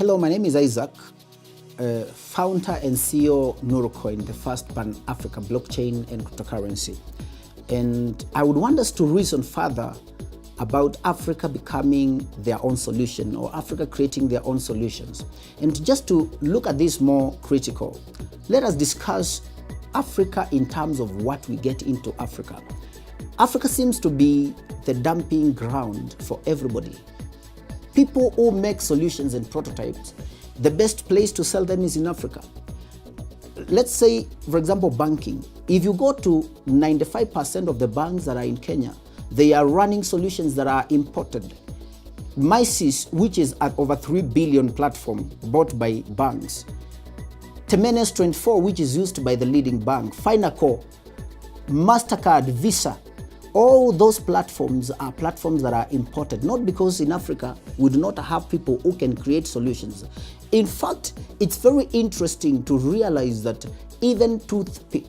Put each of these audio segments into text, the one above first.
Hello, my name is Isaac, founder and CEO Nurucoin, the first Pan-African blockchain and cryptocurrency. And I would want us to reason further about Africa becoming their own solution, or Africa creating their own solutions. And just to look at this more critical, let us discuss Africa in terms of what we get into Africa. Africa seems to be the dumping ground for everybody. People who make solutions and prototypes, the best place to sell them is in Africa. Let's say, for example, banking. If you go to 95% of the banks that are in Kenya, they are running solutions that are imported. MySys, which is at over 3 billion platform bought by banks. Temenes 24, which is used by the leading bank. Finaco, MasterCard, Visa. All those platforms are platforms that are imported, not because in Africa we do not have people who can create solutions. In fact, it's very interesting to realize that even toothpick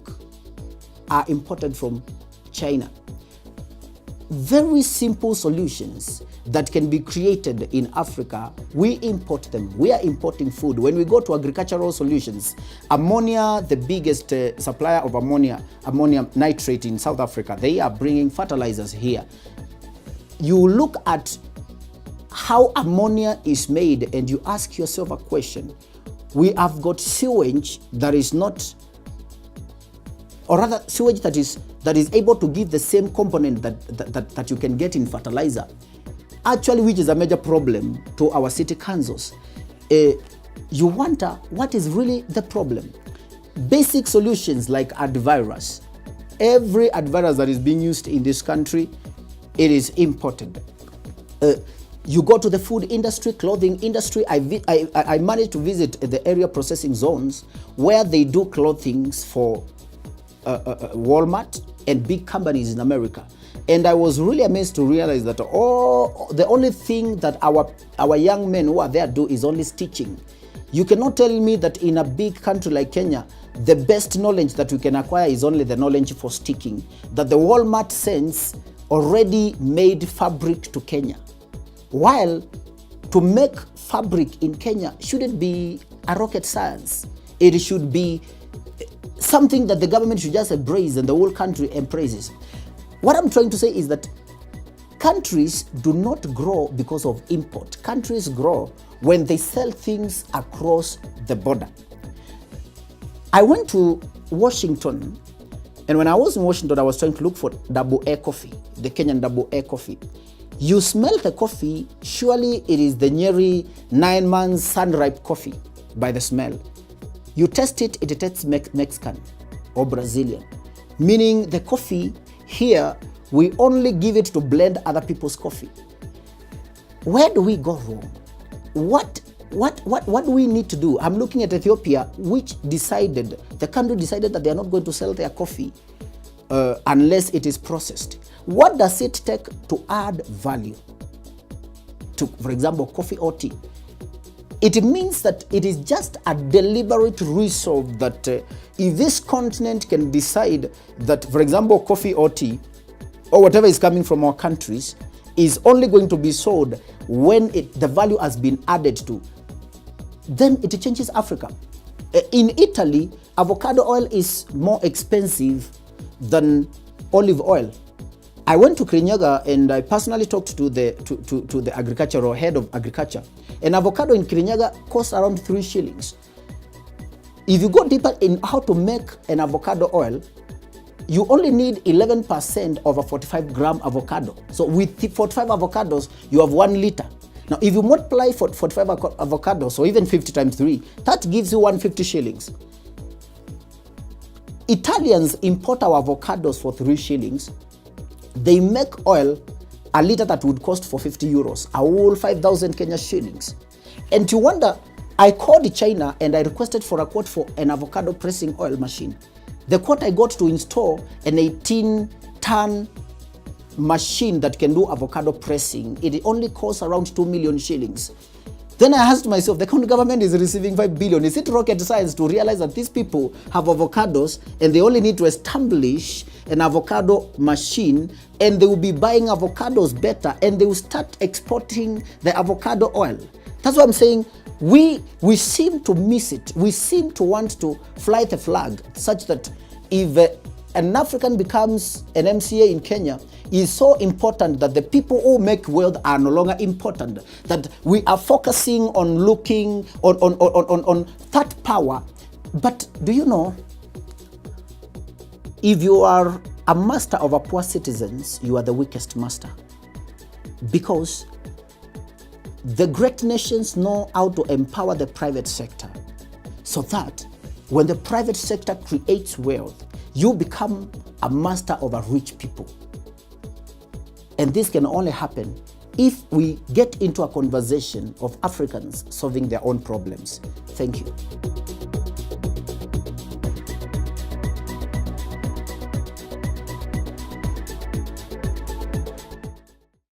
are imported from China. Very simple solutions that can be created in Africa, we import them. We are importing food. When we go to agricultural solutions, ammonia, the biggest supplier of ammonium nitrate in South Africa, they are bringing fertilizers here. You look at how ammonia is made and you ask yourself a question. We have got sewage that is not, or rather sewage that is able to give the same component that you can get in fertilizer. Actually, which is a major problem to our city councils. You wonder what is really the problem. Basic solutions like antivirus. Every antivirus that is being used in this country, it is imported. You go to the food industry, clothing industry. I managed to visit the area processing zones where they do clothing for Walmart and big companies in America. And I was really amazed to realize that the only thing that our young men who are there do is only stitching. You cannot tell me that in a big country like Kenya, the best knowledge that we can acquire is only the knowledge for sticking. That the Walmart sends already made fabric to Kenya. While to make fabric in Kenya shouldn't be a rocket science. It should be something that the government should just embrace and the whole country embraces. What I'm trying to say is that countries do not grow because of import. Countries grow when they sell things across the border. I went to Washington, and when I was in Washington, I was trying to look for double A coffee, the Kenyan double A coffee. You smell the coffee, surely it is the nearly 9 months sun-ripe coffee by the smell. You taste it, it tastes Mexican or Brazilian, meaning the coffee here, we only give it to blend other people's coffee. Where do we go wrong? What do we need to do? I'm looking at Ethiopia, which the country decided that they are not going to sell their coffee unless it is processed. What does it take to add value to, for example, coffee or tea? It means that it is just a deliberate resolve that if this continent can decide that, for example, coffee or tea, or whatever is coming from our countries, is only going to be sold when the value has been added to, then it changes Africa. In Italy, avocado oil is more expensive than olive oil. I went to Kirinyaga and I personally talked to the agricultural head of agriculture. An avocado in Kirinyaga costs around 3 shillings. If you go deeper in how to make an avocado oil, you only need 11% of a 45-gram avocado. So with 45 avocados, you have 1 liter. Now, if you multiply 45 avocados, or even 50 times 3, that gives you 150 shillings. Italians import our avocados for 3 shillings. They make oil, a liter that would cost for 50 euros, a whole 5,000 Kenya shillings. And you wonder, I called China and I requested for a quote for an avocado pressing oil machine. The quote I got to install an 18-ton machine that can do avocado pressing, it only costs around 2 million shillings. Then I asked myself, the county government is receiving 5 billion. Is it rocket science to realize that these people have avocados and they only need to establish an avocado machine and they will be buying avocados better and they will start exporting the avocado oil? That's what I'm saying. We seem to miss it. We seem to want to fly the flag such that if an African becomes an MCA in Kenya, is so important that the people who make wealth are no longer important. That we are focusing on looking on that power. But do you know, if you are a master of a poor citizens, you are the weakest master. Because the great nations know how to empower the private sector so that when the private sector creates wealth, you become a master of a rich people. And this can only happen if we get into a conversation of Africans solving their own problems. Thank you.